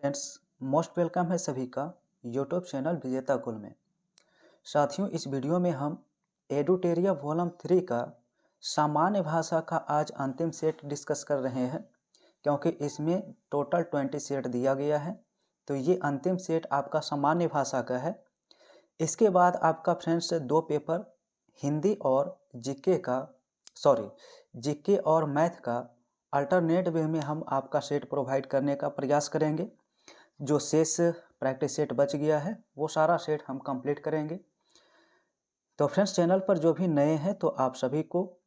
Friends, most welcome है सभी का यूट्यूब चैनल विजेता कुल में। साथियों, इस वीडियो में हम एडुटेरिया वॉल्यूम 3 का सामान्य भाषा का आज अंतिम सेट डिस्कस कर रहे हैं, क्योंकि इसमें टोटल 20 सेट दिया गया है। तो ये अंतिम सेट आपका सामान्य भाषा का है। इसके बाद आपका फ्रेंड्स दो पेपर हिंदी और जीके और मैथ का अल्टरनेट वे में हम आपका सेट प्रोवाइड करने का प्रयास करेंगे। जो शेष प्रैक्टिस सेट बच गया है वो सारा सेट हम कंप्लीट करेंगे। तो फ्रेंड्स, चैनल पर जो भी नए हैं तो आप सभी को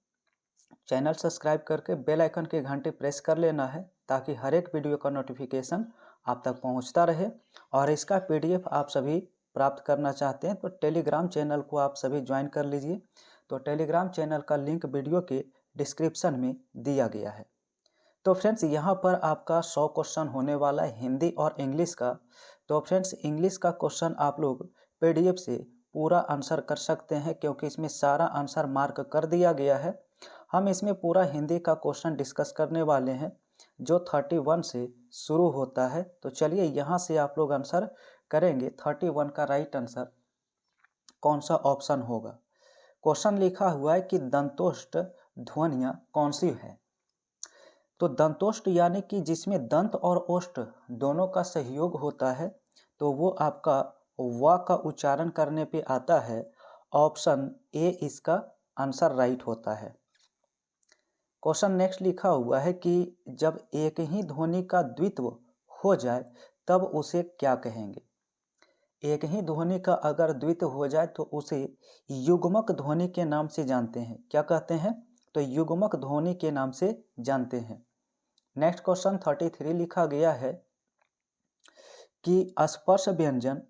चैनल सब्सक्राइब करके बेल आइकन के घंटे प्रेस कर लेना है, ताकि हर एक वीडियो का नोटिफिकेशन आप तक पहुंचता रहे। और इसका पीडीएफ आप सभी प्राप्त करना चाहते हैं तो टेलीग्राम चैनल को आप सभी ज्वाइन कर लीजिए। तो टेलीग्राम चैनल का लिंक वीडियो के डिस्क्रिप्शन में दिया गया है। तो फ्रेंड्स, यहाँ पर आपका 100 क्वेश्चन होने वाला है हिंदी और इंग्लिश का। तो फ्रेंड्स, इंग्लिश का क्वेश्चन आप लोग पीडीएफ से पूरा आंसर कर सकते हैं, क्योंकि इसमें सारा आंसर मार्क कर दिया गया है। हम इसमें पूरा हिंदी का क्वेश्चन डिस्कस करने वाले हैं, जो 31 से शुरू होता है। तो चलिए यहाँ से आप लोग आंसर करेंगे। 31 का राइट आंसर कौन सा ऑप्शन होगा। क्वेश्चन लिखा हुआ है कि दंतोष्ट ध्वनियाँ कौन सी है। तो दंतोष्ट यानी कि जिसमें दंत और ओष्ठ दोनों का सहयोग होता है, तो वो आपका व का उच्चारण करने पे आता है। ऑप्शन ए इसका आंसर राइट होता है। क्वेश्चन नेक्स्ट लिखा हुआ है कि जब एक ही ध्वनि का द्वित्व हो जाए तब उसे क्या कहेंगे। एक ही ध्वनि का अगर द्वित्व हो जाए तो उसे युग्मक ध्वनि के नाम से जानते हैं। क्या कहते हैं? तो युग्मक ध्वनि के नाम से जानते हैं। नेक्स्ट क्वेश्चन 33 लिखा गया है कि स्पर्श व्यंजन,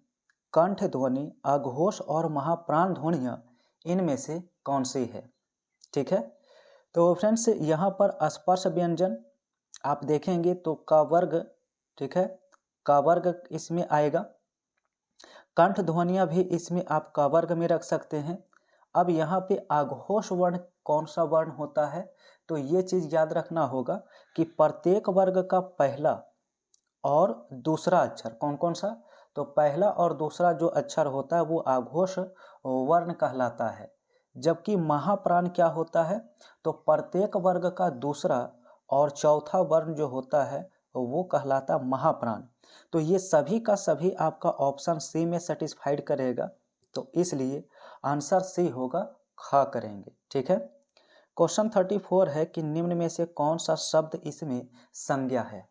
कंठ ध्वनि, अघोष और महाप्राण ध्वनियाँ इनमें से कौन सी है। ठीक है, तो फ्रेंड्स यहाँ पर स्पर्श व्यंजन आप देखेंगे तो का वर्ग, ठीक है, का वर्ग इसमें आएगा। कंठ ध्वनियाँ भी इसमें आप का वर्ग में रख सकते हैं। अब यहाँ पे अघोष वर्ण कौन सा वर्ण होता है, तो ये चीज़ याद रखना होगा कि प्रत्येक वर्ग का पहला और दूसरा अक्षर कौन कौन सा, तो पहला और दूसरा जो अक्षर होता है वो अघोष वर्ण कहलाता है। जबकि महाप्राण क्या होता है, तो प्रत्येक वर्ग का दूसरा और चौथा वर्ण जो होता है वो कहलाता महाप्राण। तो ये सभी का सभी आपका ऑप्शन सी में सेटिस्फाइड करेगा, तो इसलिए आंसर सी होगा, खा करेंगे। ठीक है, क्वेश्चन 34 है कि निम्न में से कौन सा शब्द इसमें संज्ञा है।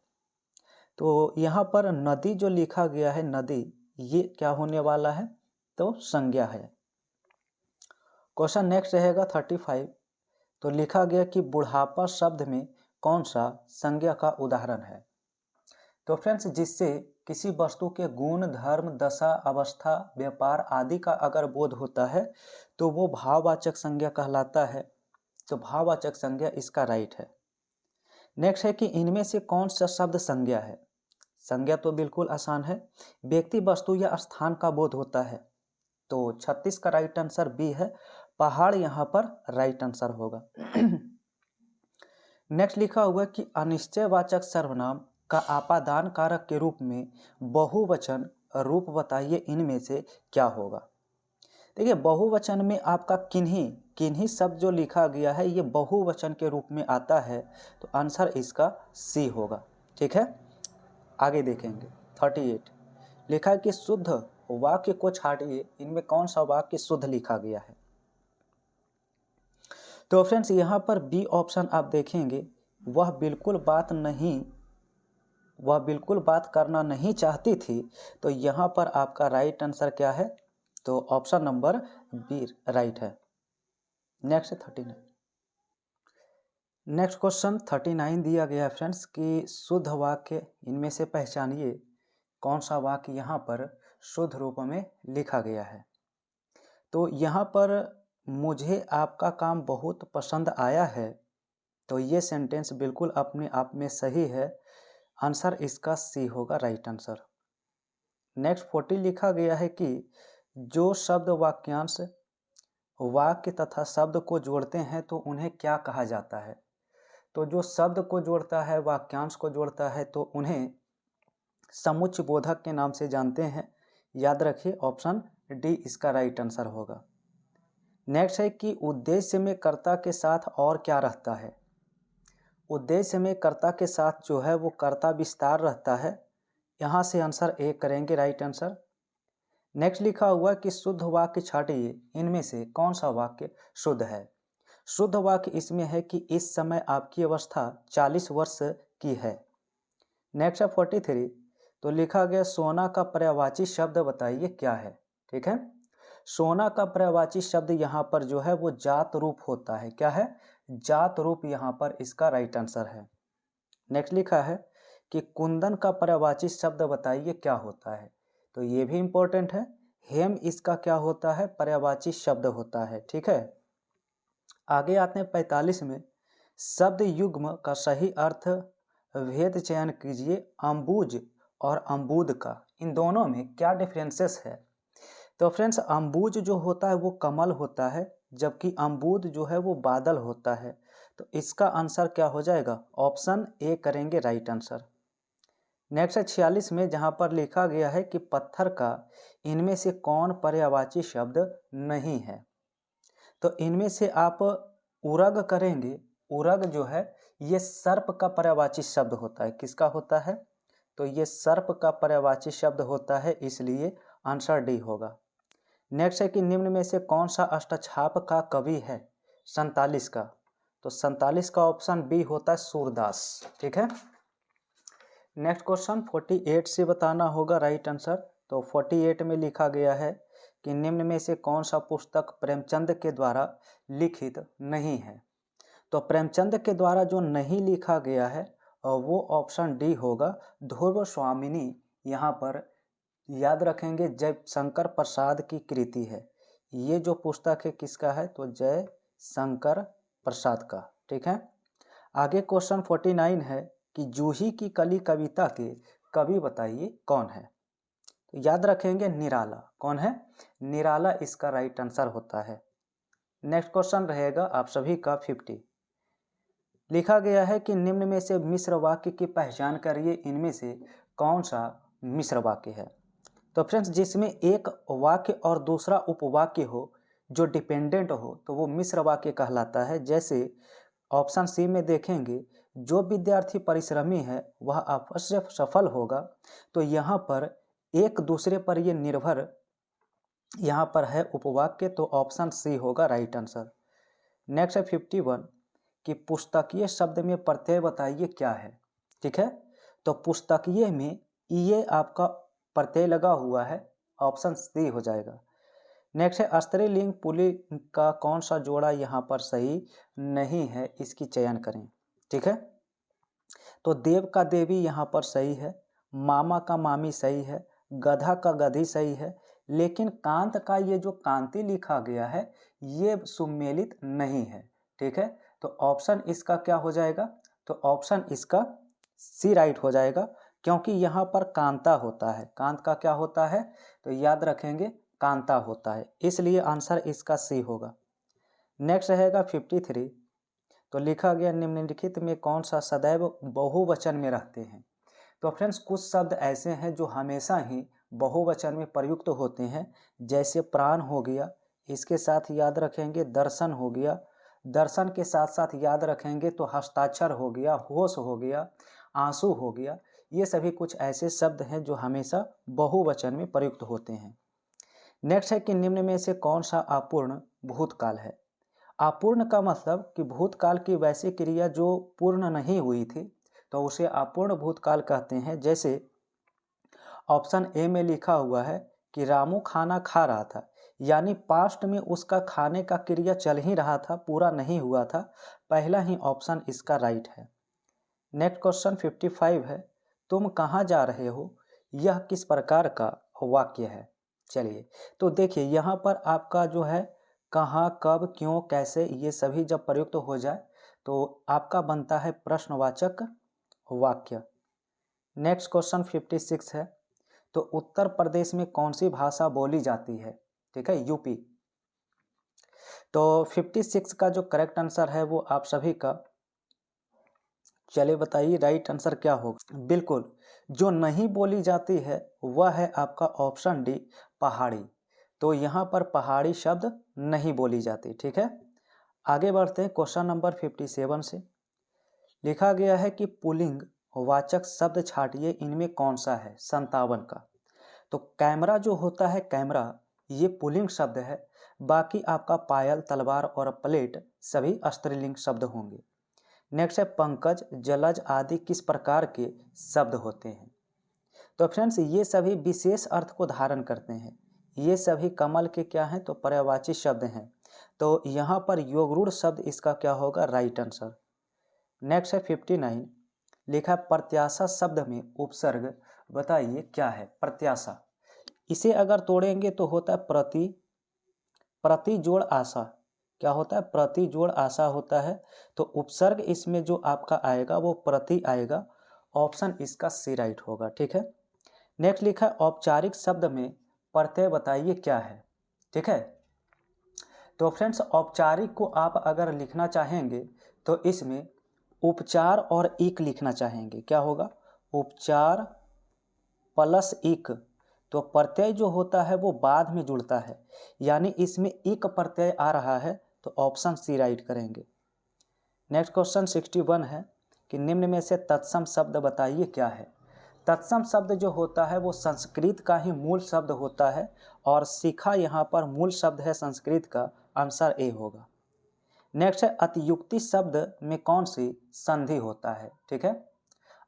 तो यहाँ पर नदी जो लिखा गया है, नदी, ये क्या होने वाला है, तो संज्ञा है। क्वेश्चन नेक्स्ट रहेगा 35। तो लिखा गया कि बुढ़ापा शब्द में कौन सा संज्ञा का उदाहरण है। तो फ्रेंड्स, जिससे किसी वस्तु के गुण, धर्म, दशा, अवस्था, व्यापार आदि का अगर बोध होता है तो वो भाववाचक संज्ञा कहलाता है। तो भाववाचक संज्ञा इसका राइट है। नेक्स्ट है कि इनमें से कौन सा शब्द संज्ञा है। संज्ञा तो बिल्कुल आसान है, व्यक्ति, वस्तु या स्थान का बोध होता है। तो 36 का राइट आंसर बी है, पहाड़ यहाँ पर राइट आंसर होगा। नेक्स्ट लिखा हुआ कि अनिश्चयवाचक सर्वनाम का आपादान कारक के रूप में बहुवचन रूप बताइए, इनमें से क्या होगा। देखिए, बहुवचन में आपका किन्हीं शब्द जो लिखा गया है ये बहुवचन के रूप में आता है, तो आंसर इसका सी होगा। ठीक है, आगे देखेंगे। 38 लिखा है कि शुद्ध वाक्य को छाटिए, इनमें कौन सा वाक्य शुद्ध लिखा गया है। तो फ्रेंड्स, यहाँ पर बी ऑप्शन आप देखेंगे, वह बिल्कुल बात करना नहीं चाहती थी। तो यहाँ पर आपका राइट आंसर क्या है, तो ऑप्शन नंबर बी राइट है। नेक्स्ट 39। नेक्स्ट क्वेश्चन 39 दिया गया है फ्रेंड्स कि शुद्ध वाक्य इनमें से पहचानिए, कौन सा वाक्य यहाँ पर शुद्ध रूप में लिखा गया है। तो यहाँ पर मुझे आपका काम बहुत पसंद आया है, तो ये सेंटेंस बिल्कुल अपने आप में सही है। आंसर इसका सी होगा, राइट आंसर। नेक्स्ट 40 लिखा गया है कि जो शब्द वाक्यांश, वाक्य तथा शब्द को जोड़ते हैं तो उन्हें क्या कहा जाता है। तो जो शब्द को जोड़ता है, वाक्यांश को जोड़ता है, तो उन्हें समुच्चय बोधक के नाम से जानते हैं। याद रखिए ऑप्शन डी इसका राइट आंसर होगा। नेक्स्ट है कि उद्देश्य में कर्ता के साथ और क्या रहता है। उद्देश्य में कर्ता के साथ जो है वो कर्ता विस्तार रहता है। यहाँ से आंसर ए करेंगे राइट आंसर। नेक्स्ट लिखा हुआ कि शुद्ध वाक्य छाटिए, इनमें से कौन सा वाक्य शुद्ध है। शुद्ध वाक्य इसमें है कि इस समय आपकी अवस्था 40 वर्ष की है। नेक्स्ट है 43, तो लिखा गया सोना का पर्यायवाची शब्द बताइए क्या है। ठीक है, सोना का पर्यायवाची शब्द यहाँ पर जो है वो जात रूप होता है। क्या है, जात रूप, यहाँ पर इसका राइट आंसर है। नेक्स्ट लिखा है कि कुंदन का पर्यायवाची शब्द बताइए क्या होता है। तो ये भी इंपॉर्टेंट है। हेम इसका क्या होता है, पर्यायवाची शब्द होता है। ठीक है, आगे आते हैं 45 में। शब्द युग्म का सही अर्थ भेद चयन कीजिए। अम्बुज और अम्बुद का, इन दोनों में क्या डिफरेंसेस है। तो फ्रेंड्स, अम्बुज जो होता है वो कमल होता है, जबकि अम्बुद जो है वो बादल होता है। तो इसका आंसर क्या हो जाएगा, ऑप्शन ए करेंगे राइट आंसर। नेक्स्ट है 46 में, जहाँ पर लिखा गया है कि पत्थर का इनमें से कौन पर्यायवाची शब्द नहीं है। तो इनमें से आप उरग करेंगे। उरग जो है ये सर्प का पर्यायवाची शब्द होता है। किसका होता है, तो ये सर्प का पर्यायवाची शब्द होता है, इसलिए आंसर डी होगा। नेक्स्ट है कि निम्न में से कौन सा अष्टछाप का कवि है 47 का। तो 47 का ऑप्शन बी होता है सूरदास। ठीक है, नेक्स्ट क्वेश्चन 48 से बताना होगा राइट आंसर। तो 48 में लिखा गया है कि निम्न में से कौन सा पुस्तक प्रेमचंद के द्वारा लिखित नहीं है। तो प्रेमचंद के द्वारा जो नहीं लिखा गया है वो ऑप्शन डी होगा, ध्रुव स्वामिनी। यहाँ पर याद रखेंगे जयशंकर प्रसाद की कृति है। ये जो पुस्तक है किसका है, तो जयशंकर प्रसाद का। ठीक है, आगे क्वेश्चन 49 है कि जूही की कली कविता के कवि बताइए कौन है। तो याद रखेंगे निराला। कौन है, निराला इसका राइट आंसर होता है। नेक्स्ट क्वेश्चन रहेगा आप सभी का 50। लिखा गया है कि निम्न में से मिश्र वाक्य की पहचान करिए, इनमें से कौन सा मिश्र वाक्य है। तो फ्रेंड्स, जिसमें एक वाक्य और दूसरा उपवाक्य हो जो डिपेंडेंट हो तो वो मिश्र वाक्य कहलाता है। जैसे ऑप्शन सी में देखेंगे, जो विद्यार्थी परिश्रमी है वह अवश्य सफल होगा। तो यहाँ पर एक दूसरे पर ये निर्भर यहाँ पर है उपवाक्य, तो ऑप्शन सी होगा राइट आंसर। नेक्स्ट है 51 कि पुस्तकीय शब्द में प्रत्यय बताइए क्या है। ठीक है, तो पुस्तकीय में ये आपका प्रत्यय लगा हुआ है, ऑप्शन सी हो जाएगा। नेक्स्ट है स्त्रीलिंग पुल्लिंग का कौन सा जोड़ा यहाँ पर सही नहीं है, इसकी चयन करें। ठीक है, तो देव का देवी यहाँ पर सही है, मामा का मामी सही है, गधा का गधी सही है, लेकिन कांत का ये जो कांति लिखा गया है ये सुमेलित नहीं है। ठीक है, तो ऑप्शन इसका क्या हो जाएगा, तो ऑप्शन इसका सी राइट हो जाएगा, क्योंकि यहाँ पर कांता होता है। कांत का क्या होता है, तो याद रखेंगे कांता होता है, इसलिए आंसर इसका सी होगा। नेक्स्ट रहेगा 53, तो लिखा गया निम्नलिखित में कौन सा सदैव बहुवचन में रहते हैं। तो फ्रेंड्स, कुछ शब्द ऐसे हैं जो हमेशा ही बहुवचन में प्रयुक्त होते हैं, जैसे प्राण हो गया, इसके साथ याद रखेंगे दर्शन हो गया, दर्शन के साथ साथ याद रखेंगे तो हस्ताक्षर हो गया, होश हो गया, आंसू हो गया। ये सभी कुछ ऐसे शब्द हैं जो हमेशा बहुवचन में प्रयुक्त होते हैं। नेक्स्ट है कि निम्न में से कौन सा अपूर्ण भूतकाल है। अपूर्ण का मतलब कि भूतकाल की वैसी क्रिया जो पूर्ण नहीं हुई थी, तो उसे अपूर्ण भूतकाल कहते हैं। जैसे ऑप्शन ए में लिखा हुआ है कि रामू खाना खा रहा था, यानी पास्ट में उसका खाने का क्रिया चल ही रहा था, पूरा नहीं हुआ था। पहला ही ऑप्शन इसका राइट है। नेक्स्ट क्वेश्चन 55 है, तुम कहाँ जा रहे हो, यह किस प्रकार का वाक्य है। चलिए, तो देखिए यहाँ पर आपका जो है कहाँ, कब, क्यों, कैसे, ये सभी जब प्रयुक्त हो जाए तो आपका बनता है प्रश्नवाचक वाक्य। नेक्स्ट क्वेश्चन 56 है, तो उत्तर प्रदेश में कौन सी भाषा बोली जाती है। ठीक है, यूपी। तो 56 का जो करेक्ट आंसर है वो आप सभी का, चलिए बताइए राइट आंसर क्या होगा। बिल्कुल, जो नहीं बोली जाती है वह है आपका ऑप्शन डी, पहाड़ी। तो यहाँ पर पहाड़ी शब्द नहीं बोली जाती। ठीक है, आगे बढ़ते हैं क्वेश्चन नंबर 57 से। लिखा गया है कि पुल्लिंग वाचक शब्द छाटिए, इनमें कौन सा है? 57 का। तो कैमरा जो होता है, कैमरा ये पुल्लिंग शब्द है। बाकी आपका पायल, तलवार और प्लेट सभी स्त्रीलिंग शब्द होंगे। नेक्स्ट है पंकज, जलज आदि किस प्रकार के शब्द होते हैं? तो फ्रेंड्स ये सभी विशेष अर्थ को धारण करते हैं। ये सभी कमल के क्या हैं? तो पर्यायवाची शब्द हैं। तो यहाँ पर योगरूढ़ शब्द इसका क्या होगा? Right answer. नेक्स्ट है 59, लिखा प्रत्याशा शब्द में उपसर्ग बताइए क्या है? प्रत्याशा, इसे अगर तोड़ेंगे तो होता है प्रति, प्रति जोड़ आशा। क्या होता है? प्रति जोड़ आशा होता है। तो उपसर्ग इसमें जो आपका आएगा वो प्रति आएगा। ऑप्शन इसका सी राइट होगा। ठीक है, नेक्स्ट लिखा है औपचारिक शब्द में प्रत्यय बताइए क्या है? ठीक है, तो फ्रेंड्स औपचारिक को आप अगर लिखना चाहेंगे तो इसमें उपचार और इक लिखना चाहेंगे। क्या होगा? उपचार प्लस इक। तो प्रत्यय जो होता है वो बाद में जुड़ता है, यानी इसमें इक प्रत्यय आ रहा है, तो ऑप्शन सी राइट करेंगे। नेक्स्ट क्वेश्चन 61 है कि निम्न में से तत्सम शब्द बताइए क्या है? तत्सम शब्द जो होता है वो संस्कृत का ही मूल शब्द होता है, और शिखा यहाँ पर मूल शब्द है संस्कृत का। आंसर ए होगा। नेक्स्ट है अतियुक्ति शब्द में कौन सी संधि होता है? ठीक है,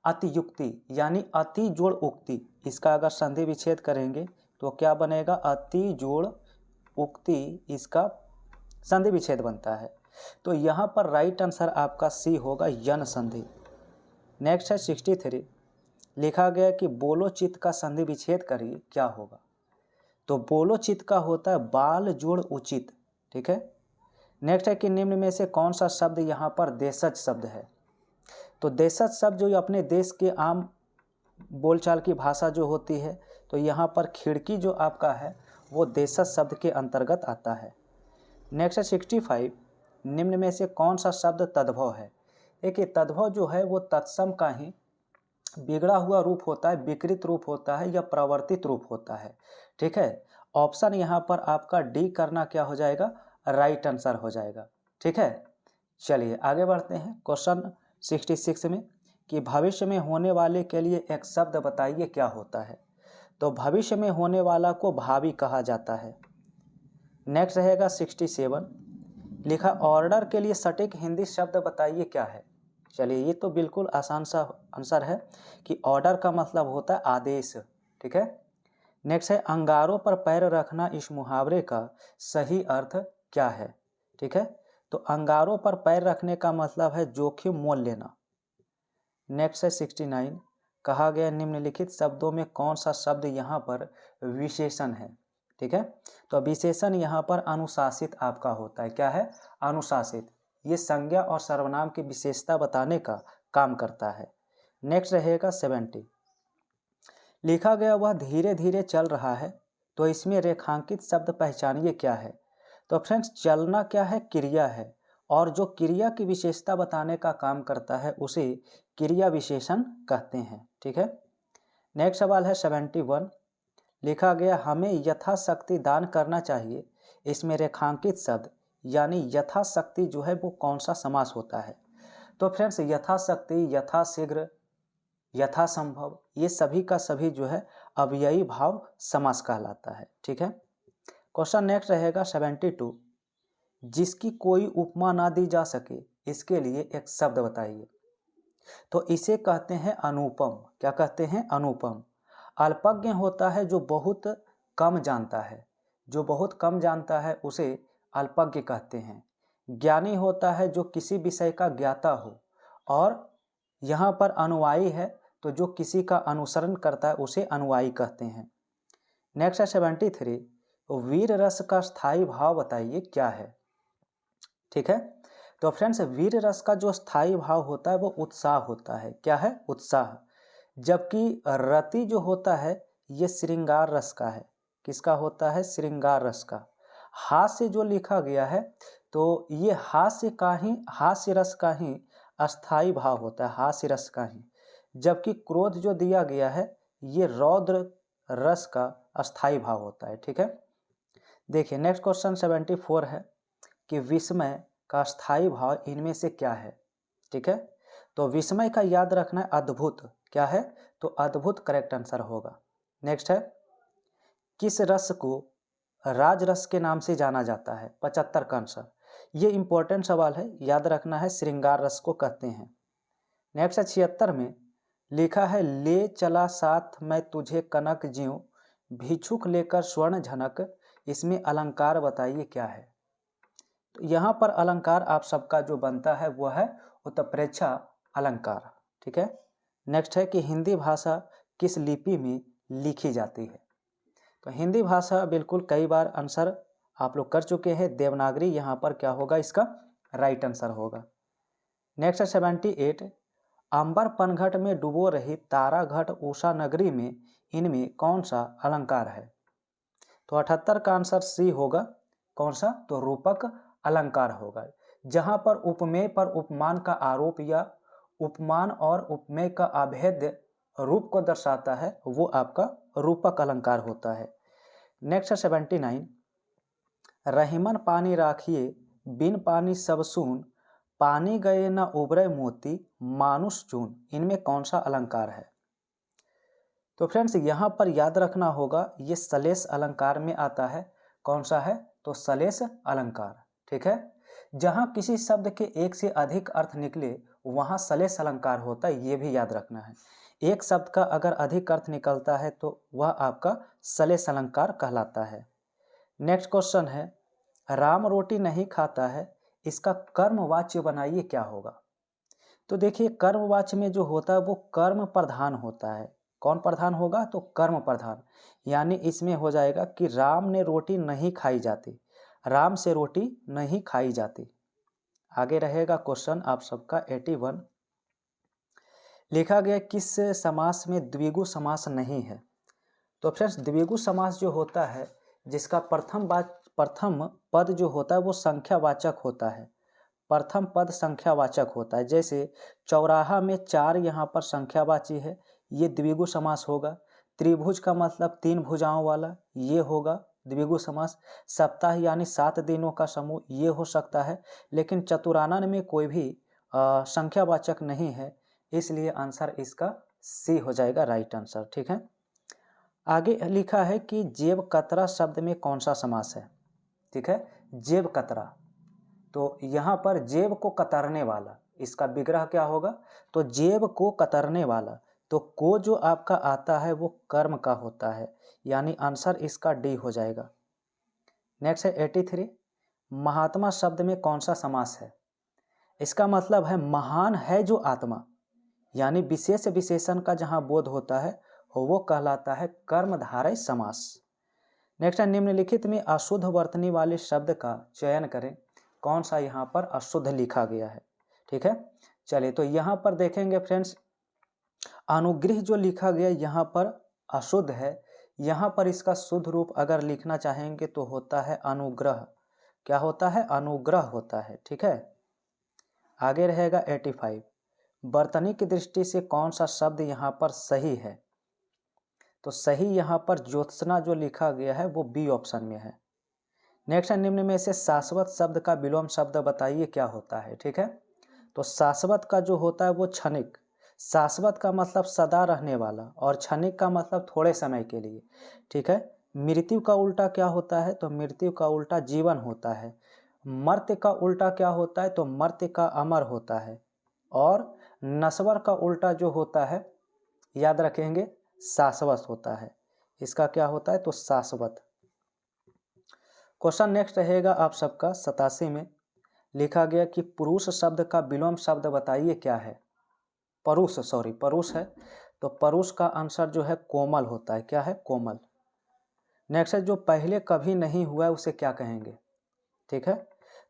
अतियुक्ति यानी अति जोड़ उक्ति, इसका अगर संधि विच्छेद करेंगे तो क्या बनेगा? अति जोड़ उक्ति, इसका संधि विच्छेद बनता है। तो यहाँ पर राइट आंसर आपका सी होगा, यन संधि। नेक्स्ट है 63, लिखा गया कि बोलो चित का संधि विच्छेद करिए, क्या होगा? तो बोलो चित का होता है बाल जोड़ उचित। ठीक है, नेक्स्ट है कि निम्न में से कौन सा शब्द यहाँ पर देशज शब्द है? तो देशज शब्द जो अपने देश के आम बोलचाल की भाषा जो होती है, तो यहाँ पर खिड़की जो आपका है वो देशज शब्द के अंतर्गत आता है। नेक्स्ट है 65, निम्न में से कौन सा शब्द तद्भव है? देखिए तद्भव जो है वो तत्सम का ही बिगड़ा हुआ रूप होता है, विकृत रूप होता है या प्रवर्तित रूप होता है। ठीक है, ऑप्शन यहाँ पर आपका डी करना क्या हो जाएगा? राइट आंसर हो जाएगा। ठीक है, चलिए आगे बढ़ते हैं क्वेश्चन 66 में कि भविष्य में होने वाले के लिए एक शब्द बताइए क्या होता है? तो भविष्य में होने वाला को भावी कहा जाता है। नेक्स्ट रहेगा 67, लिखा ऑर्डर के लिए सटीक हिंदी शब्द बताइए क्या है? चलिए ये तो बिल्कुल आसान सा आंसर है कि ऑर्डर का मतलब होता है आदेश। ठीक है, नेक्स्ट है अंगारों पर पैर रखना, इस मुहावरे का सही अर्थ क्या है? ठीक है, तो अंगारों पर पैर रखने का मतलब है जोखिम मोल लेना। नेक्स्ट है 69, कहा गया निम्नलिखित शब्दों में कौन सा शब्द यहाँ पर विशेषण है? ठीक है, तो विशेषण यहाँ पर अनुशासित आपका होता है। क्या है? अनुशासित। ये संज्ञा और सर्वनाम की विशेषता बताने का काम करता है। नेक्स्ट रहेगा 70, लिखा गया वह धीरे धीरे चल रहा है, तो इसमें रेखांकित शब्द पहचानिए क्या है? तो फ्रेंड्स चलना क्या है? क्रिया है, और जो क्रिया की विशेषता बताने का काम करता है उसे क्रिया विशेषण कहते हैं। ठीक है, नेक्स्ट सवाल है 71, लिखा गया हमें यथाशक्ति दान करना चाहिए, इसमें रेखांकित शब्द यानी यथाशक्ति जो है वो कौन सा समास होता है? तो फ्रेंड्स यथाशक्ति, यथाशीघ्र, यथासंभव, ये सभी का सभी जो है अव्ययी भाव समास कहलाता है। ठीक है, क्वेश्चन नेक्स्ट रहेगा 72, जिसकी कोई उपमा ना दी जा सके, इसके लिए एक शब्द बताइए। तो इसे कहते हैं अनुपम। क्या कहते हैं? अनुपम। अल्पज्ञ होता है जो बहुत कम जानता है, जो बहुत कम जानता है उसे अल्पज्ञ कहते हैं। ज्ञानी होता है जो किसी विषय का ज्ञाता हो, और यहाँ पर अनुयायी है तो जो किसी का अनुसरण करता है उसे अनुयायी कहते हैं। नेक्स्ट है 73, वीर रस का स्थायी भाव बताइए क्या है? ठीक है, तो फ्रेंड्स वीर रस का जो स्थायी भाव होता है वो उत्साह होता है। क्या है? उत्साह। जबकि रति जो होता है ये श्रृंगार रस का है। किसका होता है? श्रृंगार रस का। हास्य जो लिखा गया है तो ये हास्य रस का ही अस्थाई भाव होता है, हास्य रस का ही। जबकि क्रोध जो दिया गया है ये रौद्र रस का अस्थाई भाव होता है। ठीक है, देखिए नेक्स्ट क्वेश्चन 74 है कि विस्मय का स्थायी भाव इनमें से क्या है। ठीक है, तो विस्मय का याद रखना है अद्भुत, क्या है तो अद्भुत करेक्ट आंसर होगा। नेक्स्ट है किस रस को राजरस के नाम से जाना जाता है, 75 का आंसर। ये इंपॉर्टेंट सवाल है, याद रखना है श्रृंगार रस को कहते हैं। नेक्स्ट है 76 में लिखा है ले चला साथ मैं तुझे कनक ज्यों भिक्षुक लेकर स्वर्ण झनक, इसमें अलंकार बताइए क्या है। तो यहाँ पर अलंकार आप सबका जो बनता है वह है उत्प्रेक्षा अलंकार। ठीक है, नेक्स्ट है कि हिंदी भाषा किस लिपि में लिखी जाती है। तो हिंदी भाषा बिल्कुल कई बार आंसर आप लोग कर चुके हैं, देवनागरी यहाँ पर क्या होगा, इसका राइट आंसर होगा। नेक्स्ट है 78 अंबर पनघट में डुबो रही तारा घट उषा नगरी में इनमें कौन सा अलंकार है। तो 78 का आंसर सी होगा, कौन सा, तो रूपक अलंकार होगा। जहां पर उपमेय पर उपमान का आरोप या उपमान और उपमेय का अभेद्य रूप को दर्शाता है वो आपका रूपक अलंकार होता है। नेक्स्ट है 79 रहीमन पानी राखिए बिन पानी सब सून पानी गए न उबरे मोती मानुष चून, इनमें कौन सा अलंकार है। तो फ्रेंड्स यहाँ पर याद रखना होगा ये सलेस अलंकार में आता है। कौन सा है, तो सलेस अलंकार। ठीक है, जहाँ किसी शब्द के एक से अधिक अर्थ निकले वहाँ सलेस अलंकार होता है, ये भी याद रखना है। एक शब्द का अगर अधिक अर्थ निकलता है तो वह आपका सलेस अलंकार कहलाता है। नेक्स्ट क्वेश्चन है राम रोटी नहीं खाता है, इसका कर्मवाच्य बनाइए क्या होगा। तो देखिए कर्मवाच्य में जो होता है वो कर्म प्रधान होता है। कौन प्रधान होगा, तो कर्म प्रधान, यानी इसमें हो जाएगा कि राम ने रोटी नहीं खाई जाती, राम से रोटी नहीं खाई जाती। आगे रहेगा क्वेश्चन आप सबका 81 लिखा गया किस समास में द्विगु समास नहीं है। तो फ्रेंड्स द्विगु समास जो होता है जिसका प्रथम पद जो होता है वो संख्यावाचक होता है, प्रथम पद संख्यावाचक होता है। जैसे चौराहा में 4 यहाँ पर संख्यावाची है, ये द्विगु समास होगा। त्रिभुज का मतलब 3 भुजाओं वाला, ये होगा द्विगु समास। सप्ताह यानी 7 दिनों का समूह, ये हो सकता है। लेकिन चतुरानन में कोई भी संख्यावाचक नहीं है, इसलिए आंसर इसका सी हो जाएगा राइट आंसर। ठीक है, आगे लिखा है कि जेब कतरा शब्द में कौन सा समास है। ठीक है, जेब कतरा, तो यहाँ पर जेब को कतरने वाला, इसका विग्रह क्या होगा, तो जेब को कतरने वाला। तो को जो आपका आता है वो कर्म का होता है, यानी आंसर इसका डी हो जाएगा। नेक्स्ट है 83 महात्मा शब्द में कौन सा समास है। इसका मतलब है महान है जो आत्मा, यानी विशेष विशेषण का जहाँ बोध होता है वो कहलाता है कर्मधारय समास। नेक्स्ट है निम्नलिखित में अशुद्ध वर्तनी वाले शब्द का चयन करें, कौन सा यहाँ पर अशुद्ध लिखा गया है। ठीक है, चलिए तो यहाँ पर देखेंगे फ्रेंड्स अनुग्रह जो लिखा गया यहाँ पर अशुद्ध है। यहाँ पर इसका शुद्ध रूप अगर लिखना चाहेंगे तो होता है अनुग्रह, क्या होता है, अनुग्रह होता है। ठीक है, आगे रहेगा 85 वर्तनी की दृष्टि से कौन सा शब्द यहाँ पर सही है। तो सही यहाँ पर ज्योत्सना जो लिखा गया है वो बी ऑप्शन में है। नेक्स्ट है निम्न में से शाश्वत शब्द का विलोम शब्द बताइए क्या होता है। ठीक है, तो शाश्वत का जो होता है वो क्षणिक, शाश्वत का मतलब सदा रहने वाला और क्षणिक का मतलब थोड़े समय के लिए। ठीक है, मृत्यु का उल्टा क्या होता है, तो मृत्यु का उल्टा जीवन होता है। मर्त्य का उल्टा क्या होता है, तो मर्त्य का अमर होता है। और नश्वर का उल्टा जो होता है याद रखेंगे शाश्वत होता है। इसका क्या होता है, तो शाश्वत। क्वेश्चन नेक्स्ट रहेगा आप सबका 87 में लिखा गया कि पुरुष शब्द का विलोम शब्द बताइए क्या है। परुष है, तो परुष का आंसर जो है कोमल होता है, क्या है, कोमल। नेक्स्ट है जो पहले कभी नहीं हुआ है उसे क्या कहेंगे। ठीक है,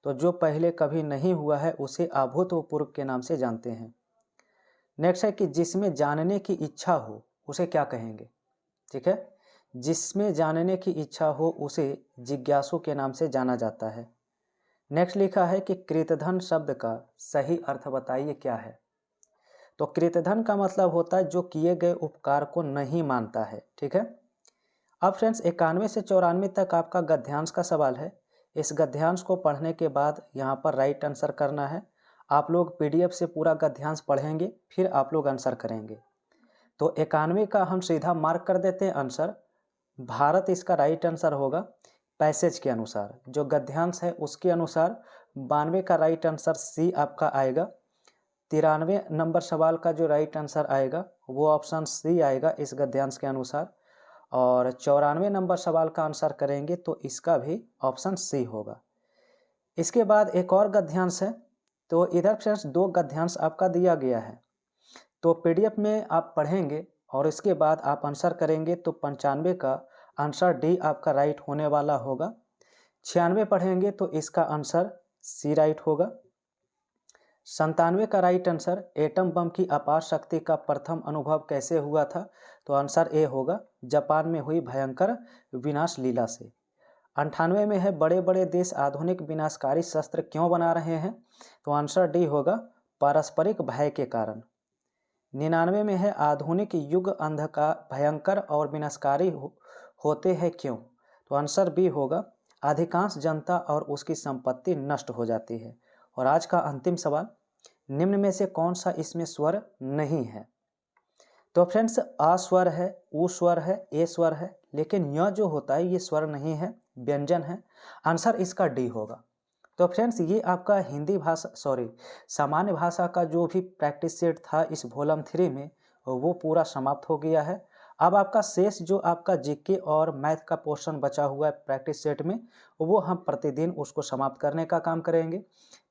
तो जो पहले कभी नहीं हुआ है उसे अभूतपूर्व के नाम से जानते हैं। नेक्स्ट है कि जिसमें जानने की इच्छा हो उसे क्या कहेंगे। ठीक है, जिसमें जानने की इच्छा हो उसे जिज्ञासु के नाम से जाना जाता है। नेक्स्ट लिखा है कि कृतधन शब्द का सही अर्थ बताइए क्या है। तो कृतधन का मतलब होता है जो किए गए उपकार को नहीं मानता है। ठीक है। अब फ्रेंड्स 91 से 94 तक आपका गद्यांश का सवाल है। इस गद्यांश को पढ़ने के बाद यहाँ पर राइट आंसर करना है। आप लोग पीडीएफ से पूरा गद्यांश पढ़ेंगे, फिर आप लोग आंसर करेंगे। तो 91 का हम सीधा मार्क कर देते हैं आंसर। भारत इसका राइट आंसर होगा पैसेज के अनुसार। जो गद्यांश है उसके अनुसार 92 का राइट आंसर सी आपका आएगा। 93 नंबर सवाल का जो राइट आंसर आएगा वो ऑप्शन सी आएगा इस गद्यांश के अनुसार। और 94 नंबर सवाल का आंसर करेंगे तो इसका भी ऑप्शन सी होगा। इसके बाद एक और गद्यांश है। तो इधर फ्रेंड्स 2 गद्यांश आपका दिया गया है। तो पीडीएफ में आप पढ़ेंगे और इसके बाद आप आंसर करेंगे तो 95 का आंसर डी आपका राइट होने वाला होगा। 96 पढ़ेंगे तो इसका आंसर सी राइट होगा। 97 का राइट आंसर एटम बम की अपार शक्ति का प्रथम अनुभव कैसे हुआ था, तो आंसर ए होगा जापान में हुई भयंकर विनाश लीला से। 98 में है बड़े बड़े देश आधुनिक विनाशकारी शस्त्र क्यों बना रहे हैं, तो आंसर डी होगा पारस्परिक भय के कारण। 99 में है आधुनिक युग अंधकार भयंकर और विनाशकारी होते हैं क्यों, तो आंसर बी होगा अधिकांश जनता और उसकी संपत्ति नष्ट हो जाती है। और आज का अंतिम सवाल, निम्न में से कौन सा इसमें स्वर नहीं है, तो फ्रेंड्स आ स्वर है, उ स्वर है, ए स्वर है, लेकिन यह जो होता है ये स्वर नहीं है, व्यंजन है। आंसर इसका डी होगा। तो फ्रेंड्स ये आपका हिंदी भाषा सामान्य भाषा का जो भी प्रैक्टिस सेट था इस वॉल्यूम 3 में वो पूरा समाप्त हो गया है। अब आपका शेष जो आपका जीके और मैथ का पोर्शन बचा हुआ है प्रैक्टिस सेट में, वो हम प्रतिदिन उसको समाप्त करने का काम करेंगे।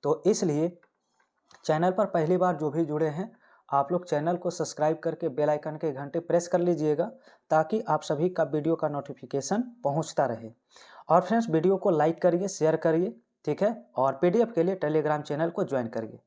तो इसलिए चैनल पर पहली बार जो भी जुड़े हैं आप लोग चैनल को सब्सक्राइब करके बेल आइकन के घंटे प्रेस कर लीजिएगा ताकि आप सभी का वीडियो का नोटिफिकेशन पहुंचता रहे। और फ्रेंड्स वीडियो को लाइक करिए, शेयर करिए, ठीक है। और पीडीएफ के लिए टेलीग्राम चैनल को ज्वाइन करिए।